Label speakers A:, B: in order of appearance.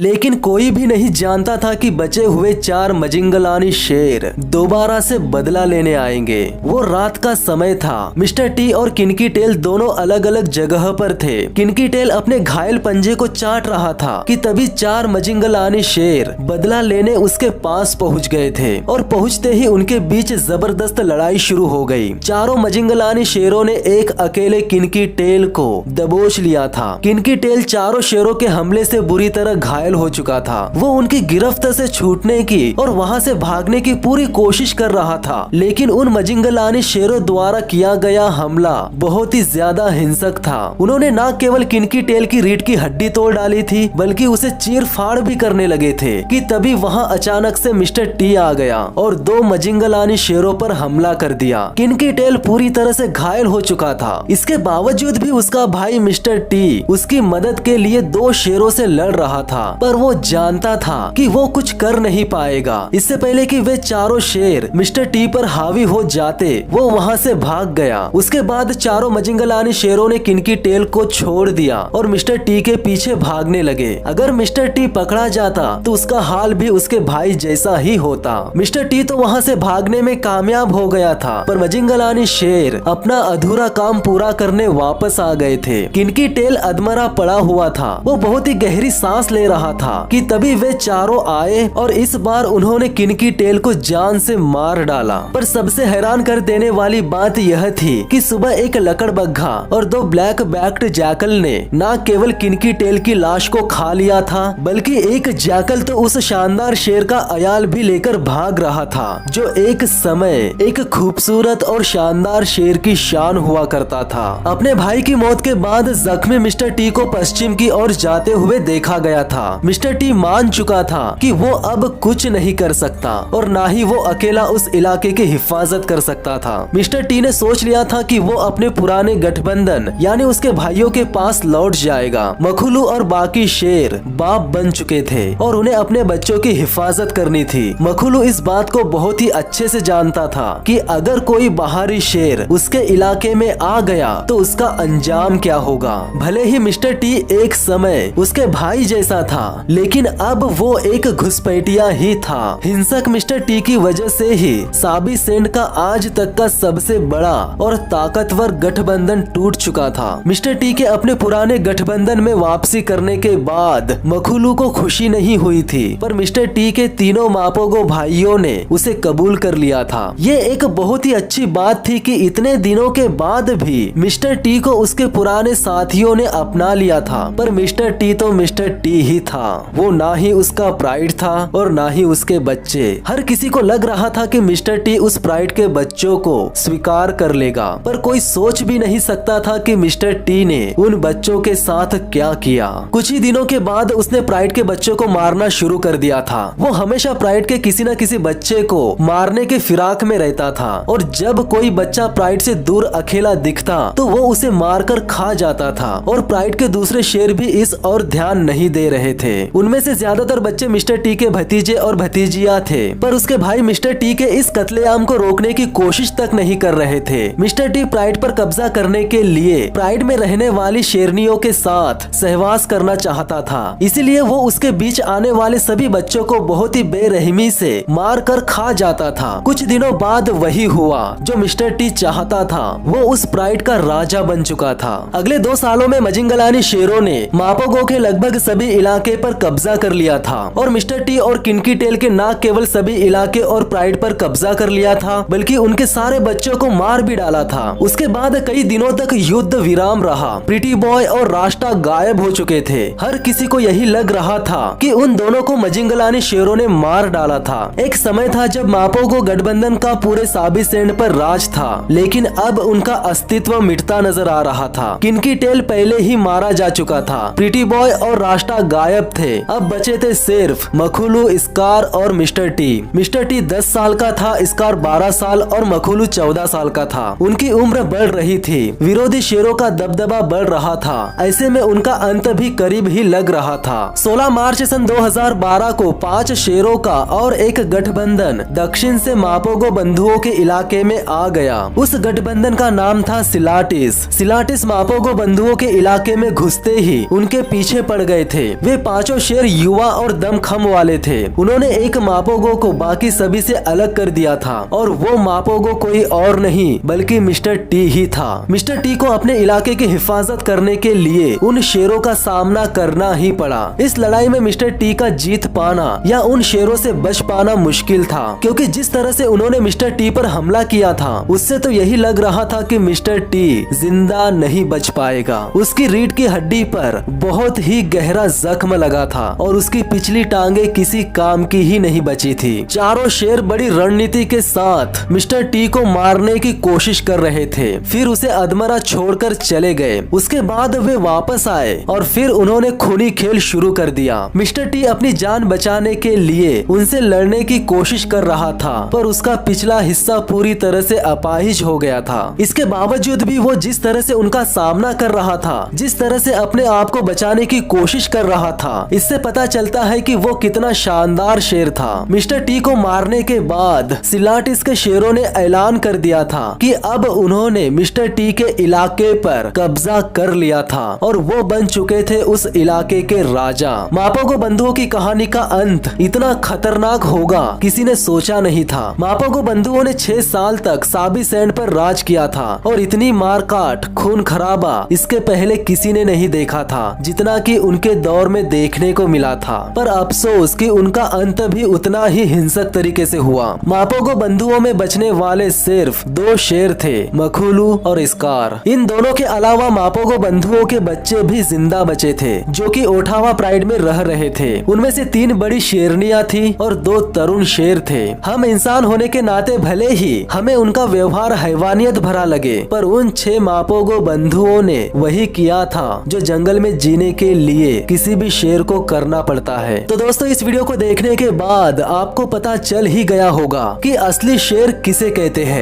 A: लेकिन कोई भी नहीं जानता था कि बचे हुए 4 मजिंगलानी शेर दोबारा से बदला लेने आएंगे। वो रात का समय था। मिस्टर टी और किनकी टेल दोनों अलग अलग जगह पर थे। किनकी टेल अपने घायल पंजे को चाट रहा था कि तभी 4 मजिंगलानी शेर बदला लेने उसके पास पहुंच गए थे और पहुंचते ही उनके बीच जबरदस्त लड़ाई शुरू हो गई। चारों मजिंगलानी शेरों ने एक अकेले किनकी टेल को दबोच लिया था। किनकी टेल चारों शेरों के हमले से बुरी तरह घायल हो चुका था। वो उनकी गिरफ्त से छूटने की और वहां से भागने की पूरी कोशिश कर रहा था, लेकिन उन मजिंगलानी शेरों द्वारा किया गया हमला बहुत ही ज्यादा हिंसक था। उन्होंने न केवल किनकी टेल की रीढ़ की हड्डी तोड़ डाली थी, बल्कि उसे चीर फाड़ भी करने लगे थे कि तभी वहां अचानक से मिस्टर टी आ गया और 2 मजिंगलानी शेरों पर हमला कर दिया। किनकी टेल पूरी तरह से घायल हो चुका था। इसके बावजूद भी उसका भाई मिस्टर टी उसकी मदद के लिए 2 शेरों से लड़ रहा था, पर वो जानता था कि वो कुछ कर नहीं पाएगा। इससे पहले कि वे चारों शेर मिस्टर टी पर हावी हो जाते, वो वहां से भाग गया। उसके बाद चारों मजिंगलानी शेरों ने किनकी टेल को छोड़ दिया और मिस्टर टी के पीछे भागने लगे। अगर मिस्टर टी पकड़ा जाता तो उसका हाल भी उसके भाई जैसा ही होता। मिस्टर टी तो वहां से भागने में कामयाब हो गया था, पर मजिंगलानी शेर अपना अधूरा काम पूरा करने वापस आ गए थे। किनकी टेल अधमरा पड़ा हुआ था। वो बहुत ही गहरी सांस ले रहा था कि तभी वे चारों आए और इस बार उन्होंने किनकी टेल को जान से मार डाला। पर सबसे हैरान कर देने वाली बात यह थी कि सुबह एक लकड़बग्घा और 2 ब्लैक बैक्ड जैकल ने न केवल किनकी टेल की लाश को खा लिया था, बल्कि एक जैकल तो उस शानदार शेर का अयाल भी लेकर भाग रहा था, जो एक समय एक खूबसूरत और शानदार शेर की शान हुआ करता था। अपने भाई की मौत के बाद जख्मी मिस्टर टी को पश्चिम की ओर जाते हुए देखा गया था। मिस्टर टी मान चुका था कि वो अब कुछ नहीं कर सकता और ना ही वो अकेला उस इलाके की हिफाजत कर सकता था। मिस्टर टी ने सोच लिया था कि वो अपने पुराने गठबंधन यानी उसके भाइयों के पास लौट जाएगा। मखुलू और बाकी शेर बाप बन चुके थे और उन्हें अपने बच्चों की हिफाजत करनी थी। मखुलू इस बात को बहुत ही अच्छे से जानता था कि अगर कोई बाहरी शेर उसके इलाके में आ गया तो उसका अंजाम क्या होगा। भले ही मिस्टर टी एक समय उसके भाई जैसा था, लेकिन अब वो एक घुसपैठिया ही था। हिंसक मिस्टर टी की वजह से ही साबी सेंड का आज तक का सबसे बड़ा और ताकतवर गठबंधन टूट चुका था। मिस्टर टी के अपने पुराने गठबंधन में वापसी करने के बाद मखुलू को खुशी नहीं हुई थी, पर मिस्टर टी के तीनों मापोगो भाइयों ने उसे कबूल कर लिया था। ये एक बहुत ही अच्छी बात थी कि इतने दिनों के बाद भी मिस्टर टी को उसके पुराने साथियों ने अपना लिया था, पर मिस्टर टी तो मिस्टर टी ही था। वो ना ही उसका प्राइड था और ना ही उसके बच्चे। हर किसी को लग रहा था कि मिस्टर टी उस प्राइड के बच्चों को स्वीकार कर लेगा, पर कोई सोच भी नहीं सकता था कि मिस्टर टी ने उन बच्चों के साथ क्या किया। कुछ ही दिनों के बाद उसने प्राइड के बच्चों को मारना शुरू कर दिया था। वो हमेशा प्राइड के किसी न किसी बच्चे को मारने के फिराक में रहता था और जब कोई बच्चा प्राइड से दूर अकेला दिखता तो वो उसे मारकर खा जाता था और प्राइड के दूसरे शेर भी इस और ध्यान नहीं दे रहे थे। उनमें से ज्यादातर बच्चे मिस्टर टी के भतीजे और भतीजियां थे, पर उसके भाई मिस्टर टी के इस कत्लेआम को रोकने की कोशिश तक नहीं कर रहे थे। मिस्टर टी प्राइड पर कब्जा करने के लिए प्राइड में रहने वाली शेरनियों के साथ सहवास करना चाहता था, इसीलिए वो उसके बीच आने वाले सभी बच्चों को बहुत ही बेरहमी से मार कर खा जाता था। कुछ दिनों बाद वही हुआ जो मिस्टर टी चाहता था। वो उस प्राइड का राजा बन चुका था। अगले 2 सालों में मजिंगलानी शेरों ने मापोगो के लगभग सभी इलाके पर कब्जा कर लिया था और मिस्टर टी और किनकी टेल के न केवल सभी इलाके और प्राइड पर कब्जा कर लिया था, बल्कि उनके सारे बच्चों को मार भी डाला था। उसके बाद कई दिनों तक युद्ध विराम रहा। प्रीटी बॉय और रास्ता गायब हो चुके थे। हर किसी को यही लग रहा था कि उन दोनों को मजिंगलानी शेरों ने मार डाला था। एक समय था जब मापोगो गठबंधन का पूरे साबी सेंड पर राज था, लेकिन अब उनका अस्तित्व मिटता नजर आ रहा था। किनकी टेल पहले ही मारा जा चुका था। प्रीटी बॉय और रास्ता गायब थे। अब बचे थे सिर्फ मखुलू, स्कार और मिस्टर टी। मिस्टर टी 10 साल का था, स्कार 12 साल और मखुलू 14 साल का था। उनकी उम्र बढ़ रही थी। विरोधी शेरों का दबदबा बढ़ रहा था। ऐसे में उनका अंत भी करीब ही लग रहा था। 16 मार्च सन 2012 को 5 शेरों का और एक गठबंधन दक्षिण से मापोगो बंधुओं के इलाके में आ गया। उस गठबंधन का नाम था सिलाटिस। सिलाटिस मापोगो बंधुओं के इलाके में घुसते ही उनके पीछे पड़ गए थे। वे पांचों शेर युवा और दमखम वाले थे। उन्होंने एक मापोगो को बाकी सभी से अलग कर दिया था और वो मापोगो कोई और नहीं बल्कि मिस्टर टी ही था। मिस्टर टी को अपने इलाके की हिफाजत करने के लिए उन शेरों का सामना करना ही पड़ा। इस लड़ाई में मिस्टर टी का जीत पाना या उन शेरों से बच पाना मुश्किल था, क्योंकि जिस तरह से उन्होंने मिस्टर टी पर हमला किया था उससे तो यही लग रहा था कि मिस्टर टी जिंदा नहीं बच पाएगा। उसकी रीढ़ की हड्डी पर बहुत ही गहरा जख्म लगा था और उसकी पिछली टांगे किसी काम की ही नहीं बची थी। चारों शेर बड़ी रणनीति के साथ मिस्टर टी को मारने की कोशिश कर रहे थे, फिर उसे अधमरा छोड़कर चले गए। उसके बाद वे वापस आए और फिर उन्होंने खूनी खेल शुरू कर दिया। मिस्टर टी अपनी जान बचाने के लिए उनसे लड़ने की कोशिश कर रहा था, पर उसका पिछला हिस्सा पूरी तरह से अपाहिज हो गया था। इसके बावजूद भी वो जिस तरह से उनका सामना कर रहा था, जिस तरह से अपने आप को बचाने की कोशिश कर रहा था, इससे पता चलता है कि वो कितना शानदार शेर था। मिस्टर टी को मारने के बाद सिलाटिस के शेरों ने ऐलान कर दिया था कि अब उन्होंने मिस्टर टी के इलाके पर कब्जा कर लिया था और वो बन चुके थे उस इलाके के राजा। मापोगो बंधुओं की कहानी का अंत इतना खतरनाक होगा किसी ने सोचा नहीं था। मापोगो बंधुओं ने 6 साल तक साबी सैंड पर राज किया था और इतनी मारकाट, खून खराबा इसके पहले किसी ने नहीं देखा था जितना कि उनके दौर में देखने को मिला था। पर अफसोस कि उनका अंत भी उतना ही हिंसक तरीके से हुआ। मापोगो बंधुओं में बचने वाले सिर्फ 2 शेर थे, मखुलू और स्कार। इन दोनों के अलावा मापोगो बंधुओं के बच्चे भी जिंदा बचे थे जो कि ओटावा प्राइड में रह रहे थे। उनमें से 3 बड़ी शेरनियां थी और 2 तरुण शेर थे। हम इंसान होने के नाते भले ही हमें उनका व्यवहार हैवानियत भरा लगे, पर उन 6 मापोगो बंधुओं ने वही किया था जो जंगल में जीने के लिए किसी भी शेर को करना पड़ता है। तो दोस्तों, इस वीडियो को देखने के बाद आपको पता चल ही गया होगा कि असली शेर किसे कहते हैं।